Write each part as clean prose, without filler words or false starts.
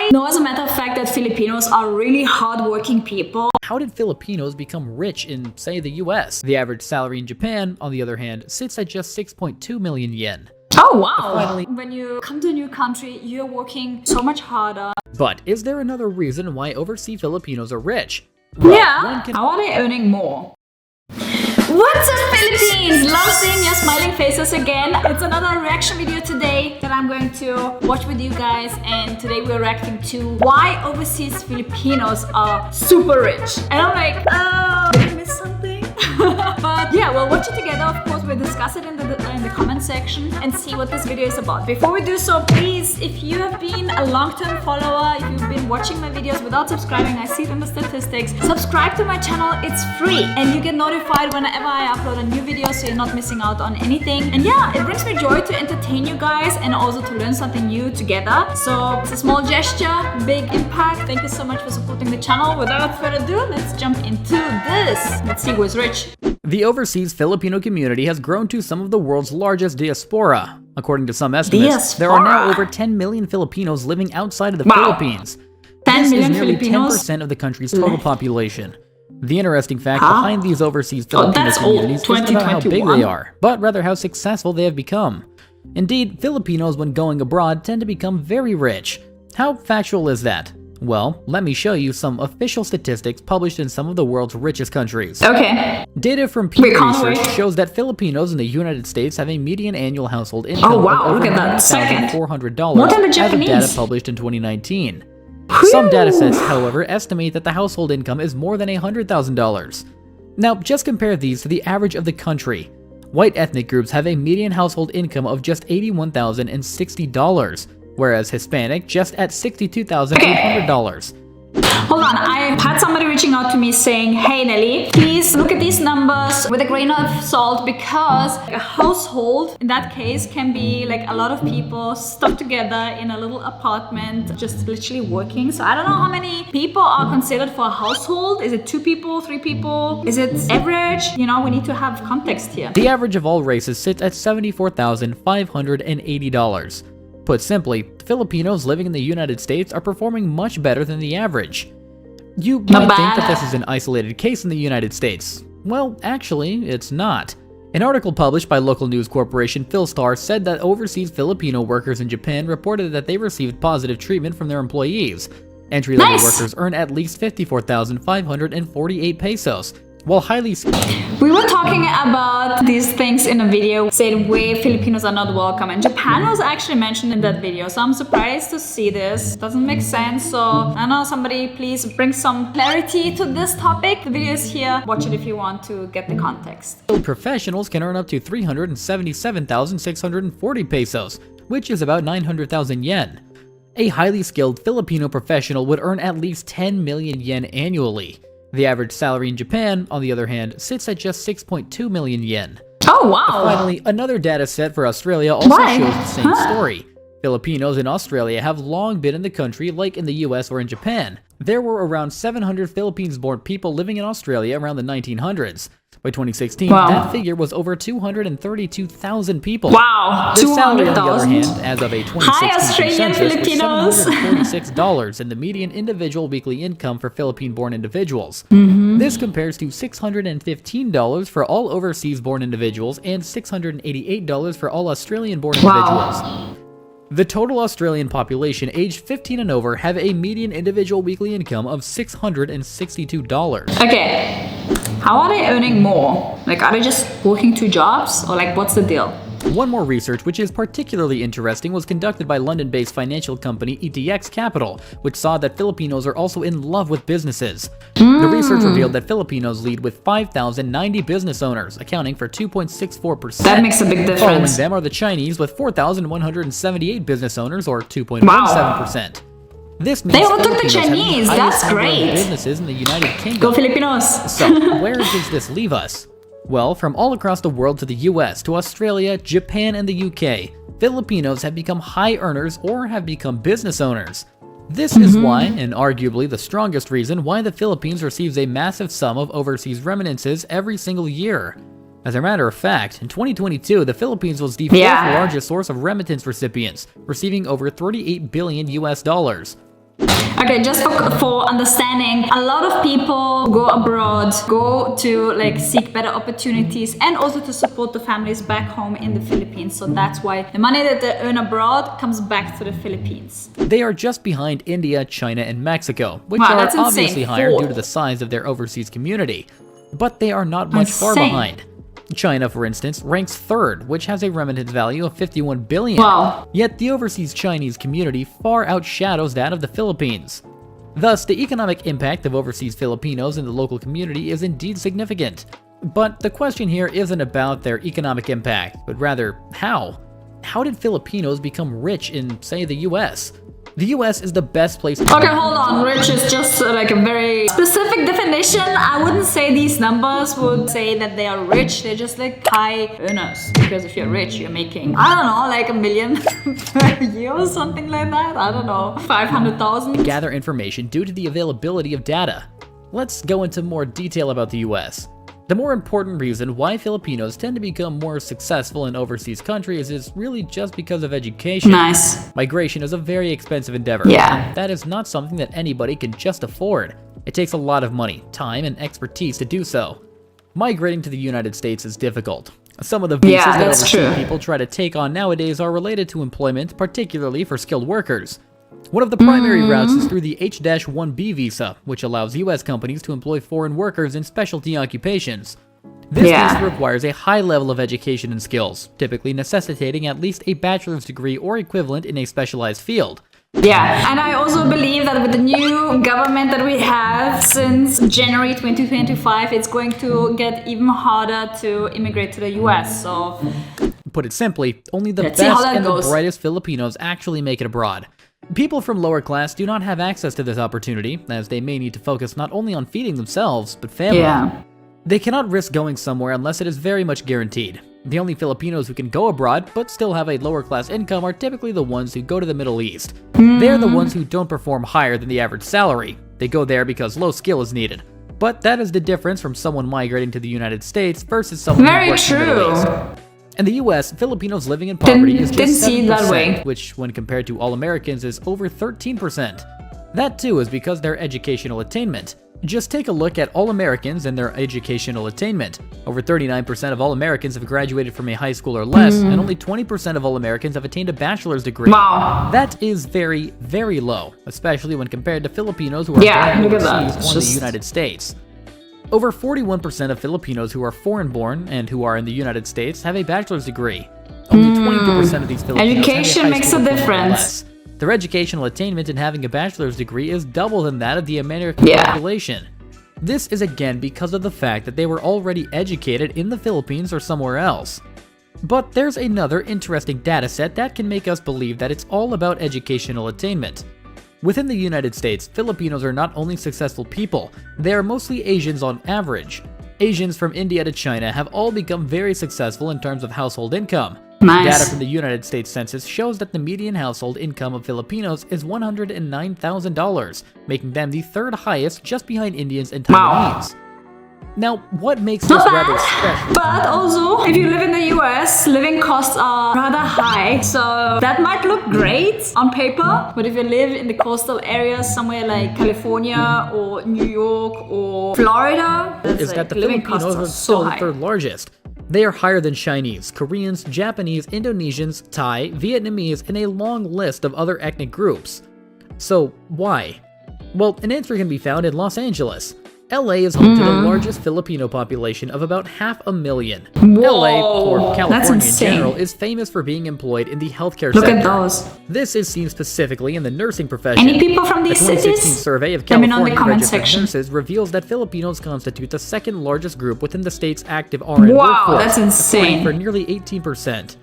I know as a matter of fact that Filipinos are really hardworking people. How did Filipinos become rich in, say, the US? The average salary in Japan, on the other hand, sits at just 6.2 million yen. Oh wow! Finally, when you come to a new country, you're working so much harder. But is there another reason why overseas Filipinos are rich? Well, yeah, how are they earning more? What's up, Philippines? Love seeing your smiling faces again. It's another reaction video today that I'm going to watch with you guys, and today we're reacting to why overseas Filipinos are super rich. And I'm like, oh, did I miss something? But yeah, we'll watch it together. Of course, we'll discuss it in the comment section and see what this video is about. Before we do so, please, if you have been a long-term follower, if you've been watching my videos without subscribing, I see it in the statistics, subscribe to my channel. It's free and you get notified whenever I upload a new video, so you're not missing out on anything. And yeah, it brings me joy to entertain you guys and also to learn something new together. So it's a small gesture, big impact. Thank you so much for supporting the channel. Without further ado, let's jump into this. Let's see who's rich. The overseas Filipino community has grown to some of the world's largest diaspora. According to some estimates, there are now over 10 million Filipinos living outside of the Philippines. 10 million is nearly Filipinos? 10% of the country's total population. The interesting fact behind these overseas Filipino communities isn't about how big they are, but rather how successful they have become. Indeed, Filipinos when going abroad tend to become very rich. How factual is that? Well, let me show you some official statistics published in some of the world's richest countries. Okay. Data from Pew Research shows that Filipinos in the United States have a median annual household income of over $1,400 more than the as of data published in 2019. Some datasets, however, estimate that the household income is more than $100,000. Now, just compare these to the average of the country. White ethnic groups have a median household income of just $81,060, whereas Hispanic just at $62,800. Hold on, I had somebody reaching out to me saying, hey Nelly, please look at these numbers with a grain of salt, because a household in that case can be like a lot of people stuck together in a little apartment, just literally working. So I don't know how many people are considered for a household. Is it 2 people, 3 people? Is it average? You know, we need to have context here. The average of all races sits at $74,580. Put simply, Filipinos living in the United States are performing much better than the average. You might think that this is an isolated case in the United States. Well, actually, it's not. An article published by local news corporation Philstar said that overseas Filipino workers in Japan reported that they received positive treatment from their employees. Entry-level workers earn at least 54,548 pesos, while highly skilled. We were talking about these things in a video, saying where Filipinos are not welcome, and Japan was actually mentioned in that video, so I'm surprised to see this. Doesn't make sense, so I don't know, somebody please bring some clarity to this topic. The video is here, watch it if you want to get the context. Professionals can earn up to 377,640 pesos, which is about 900,000 yen. A highly skilled Filipino professional would earn at least 10 million yen annually. The average salary in Japan, on the other hand, sits at just 6.2 million yen. Oh, wow! Finally, another data set for Australia also shows the same story. Filipinos in Australia have long been in the country like in the US or in Japan. There were around 700 Philippines-born people living in Australia around the 1900s. By 2016, that figure was over 232,000 people. Wow, the salary, on the other hand, as of a 2016 census, was $746, and the median individual weekly income for Philippine-born individuals. This compares to $615 for all overseas-born individuals and $688 for all Australian-born individuals. The total Australian population aged 15 and over have a median individual weekly income of $662. Okay. How are they earning more? Like, are they just working 2 jobs, or like, what's the deal? One more research which is particularly interesting was conducted by London-based financial company ETX Capital, which saw that Filipinos are also in love with businesses. The research revealed that Filipinos lead with 5,090 business owners, accounting for 2.64%. That makes a big difference. Following them are the Chinese with 4,178 business owners, or 2.17%. This means they all took the Chinese. That's great. Businesses in the United Kingdom. Go Filipinos. So, where does this leave us? Well, from all across the world to the US, to Australia, Japan, and the UK, Filipinos have become high earners or have become business owners. This is why, and arguably the strongest reason, why the Philippines receives a massive sum of overseas remittances every single year. As a matter of fact, in 2022, the Philippines was the 4th largest source of remittance recipients, receiving over $38 billion. Okay, just for understanding, a lot of people go abroad, go to like seek better opportunities and also to support the families back home in the Philippines. So that's why the money that they earn abroad comes back to the Philippines. They are just behind India, China, and Mexico, which Wow, are that's insane. obviously higher Four. due to the size of their overseas community. But they are not much far Insane. behind. China, for instance, ranks third, which has a remittance value of 51 billion. Wow. Yet the overseas Chinese community far outshadows that of the Philippines. Thus, the economic impact of overseas Filipinos in the local community is indeed significant. But the question here isn't about their economic impact, but rather, how? How did Filipinos become rich in, say, the US? The US is the best place to Okay, hold on. Rich is just like a very specific definition. I wouldn't say these numbers would say that they are rich. They're just like high earners. Because if you're rich, you're making, I don't know, like $1 million per year or something like that. I don't know, 500,000. gather information due to the availability of data. Let's go into more detail about the US. The more important reason why Filipinos tend to become more successful in overseas countries is really just because of education. Nice. Migration is a very expensive endeavor. Yeah. And that is not something that anybody can just afford. It takes a lot of money, time, and expertise to do so. Migrating to the United States is difficult. Some of the visas that that's overseas true. people try to take on nowadays are related to employment, particularly for skilled workers. One of the primary routes is through the H-1B visa, which allows US companies to employ foreign workers in specialty occupations. This visa requires a high level of education and skills, typically necessitating at least a bachelor's degree or equivalent in a specialized field. Yeah, and I also believe that with the new government that we have since January 2025, it's going to get even harder to immigrate to the US. So, Put it simply, only the Let's see how best that and goes. the brightest Filipinos actually make it abroad. People from lower class do not have access to this opportunity, as they may need to focus not only on feeding themselves, but family. yeah. They cannot risk going somewhere unless it is very much guaranteed. The only Filipinos who can go abroad but still have a lower class income are typically the ones who go to the Middle East. They're the ones who don't perform higher than the average salary. They go there because low skill is needed. But that is the difference from someone migrating to the United States versus someone who Very works in the Middle East. true. In the US, Filipinos living in poverty is Didn't just see it 7%, that way. which when compared to all Americans is over 13%. That too is because their educational attainment. Just take a look at all Americans and their educational attainment. Over 39% of all Americans have graduated from a high school or less, and only 20% of all Americans have attained a bachelor's degree. Wow. That is very, very low, especially when compared to Filipinos who are Yeah, born look at that. overseas It's or in the just- United States. Over 41% of Filipinos who are foreign-born and who are in the United States have a bachelor's degree. Only 22% of these Filipinos Education have a high makes school a diploma or difference. less. Their educational attainment in having a bachelor's degree is double than that of the American Yeah. population. This is again because of the fact that they were already educated in the Philippines or somewhere else. But there's another interesting data set that can make us believe that it's all about educational attainment. Within the United States, Filipinos are not only successful people, they are mostly Asians on average. Asians from India to China have all become very successful in terms of household income. Nice. Data from the United States Census shows that the median household income of Filipinos is $109,000, making them the third highest just behind Indians and Wow. Taiwanese. Now, what makes this Not rather bad, special? but also if you live in the US, living costs are rather high. So that might look great on paper, but if you live in the coastal areas, somewhere like California or New York or Florida, Is that the living costs Filipinos are are so still the high. third largest. They are higher than Chinese, Koreans, Japanese, Indonesians, Thai, Vietnamese, and a long list of other ethnic groups. So, why? Well, an answer can be found in Los Angeles. LA is home to the largest Filipino population of about 500,000. LA, or Whoa, that's California in insane. general, is famous for being employed in the healthcare Look sector. at those. This is seen specifically in the nursing profession. Any people from A these 2016 cities? survey of Let me know in the California comment registered section. nurses reveals that Filipinos constitute the second largest group within the state's active RN Wow, workforce, that's insane. accounting for nearly 18%.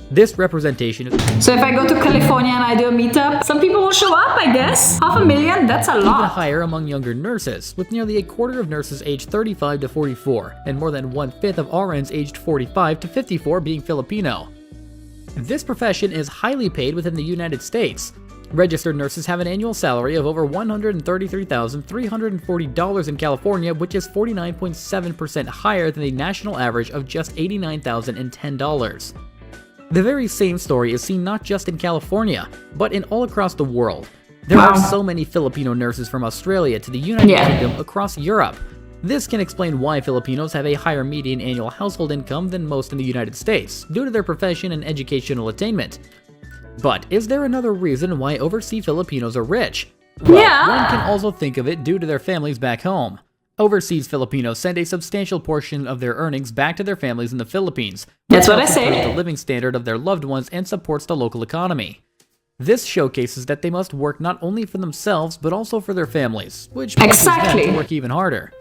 This representation is So if I go to California and I do a meetup, some people will show up, I guess. 500,000, that's a even lot. higher among younger nurses, with nearly a quarter of nurses aged 35 to 44, and more than 1/5 of RNs aged 45 to 54 being Filipino. This profession is highly paid within the United States. Registered nurses have an annual salary of over $133,340 in California, which is 49.7% higher than the national average of just $89,010. The very same story is seen not just in California, but in all across the world. There are so many Filipino nurses from Australia to the United Kingdom across Europe. This can explain why Filipinos have a higher median annual household income than most in the United States, due to their profession and educational attainment. But is there another reason why overseas Filipinos are rich? Well, one can also think of it due to their families back home. Overseas Filipinos send a substantial portion of their earnings back to their families in the Philippines. That's what I Improves say. the living standard of their loved ones and supports the local economy. This showcases that they must work not only for themselves, but also for their families, which pushes them to work even harder.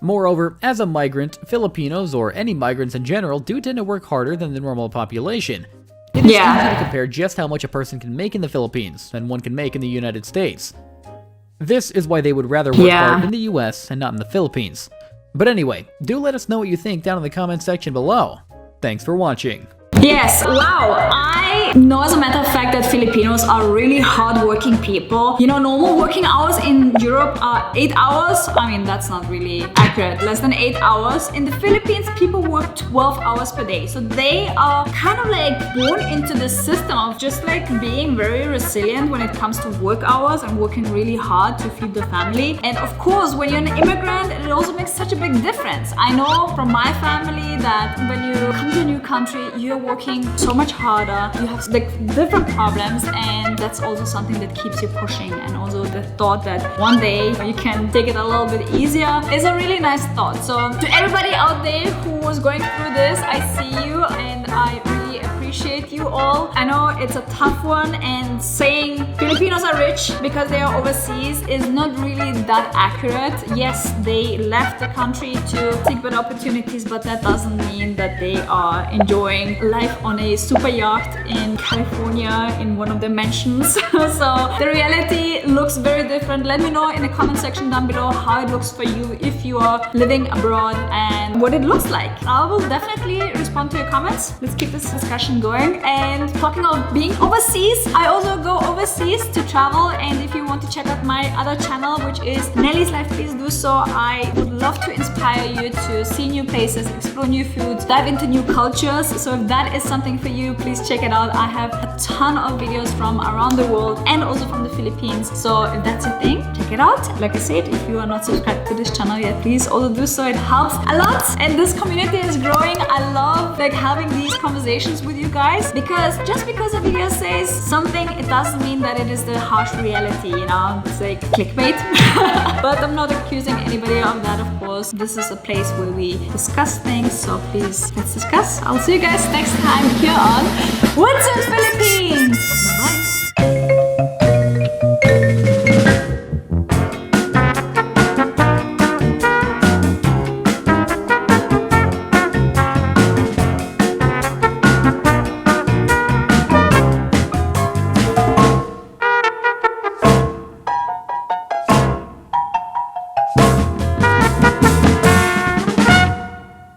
Moreover, as a migrant, Filipinos, or any migrants in general, do tend to work harder than the normal population. It is easy to compare just how much a person can make in the Philippines than one can make in the United States. This is why they would rather work hard in the US and not in the Philippines. But anyway, do let us know what you think down in the comment section below. Thanks for watching. Yes, wow. I know as a matter of fact that Filipinos are really hardworking people. You know, normal working hours in Europe are 8 hours. I mean, that's not really accurate. Less than 8 hours. In the Philippines, people work 12 hours per day. So they are kind of like born into the system of just like being very resilient when it comes to work hours and working really hard to feed the family. And of course, when you're an immigrant, it also makes such a big difference. I know from my family that when you come to a new country, you're working so much harder, you have like different problems, and that's also something that keeps you pushing. And also the thought that one day you can take it a little bit easier is a really nice thought. So to everybody out there who was going through this, I see you and I really appreciate you all. I know it's a tough one, and saying Filipinos are rich because they are overseas is not really that accurate. Yes, they left the country to seek better opportunities, but that doesn't mean that they are enjoying life on a super yacht in California in one of the mansions. So the reality looks very different. Let me know in the comment section down below how it looks for you if you are living abroad and what it looks like. I will definitely respond to your comments. Let's keep this discussion going. And talking of being overseas, I also go overseas to travel, and if you want to check out my other channel, which is Nelly's Life, please do so. I would love to inspire you to see new places, explore new foods, dive into new cultures. So if that is something for you, please check it out. I have a ton of videos from around the world and also from the Philippines. So if that's your thing, check it out. Like I said, if you are not subscribed to this channel yet, please also do so. It helps a lot, and this community is growing. I love like having these conversations with you guys, because just because a video says something, it doesn't mean that it is the harsh reality, you know. It's like clickbait. But I'm not accusing anybody of that, of course. This is a place where we discuss things, so please let's discuss. I'll see you guys next time here on What's Up Philippines.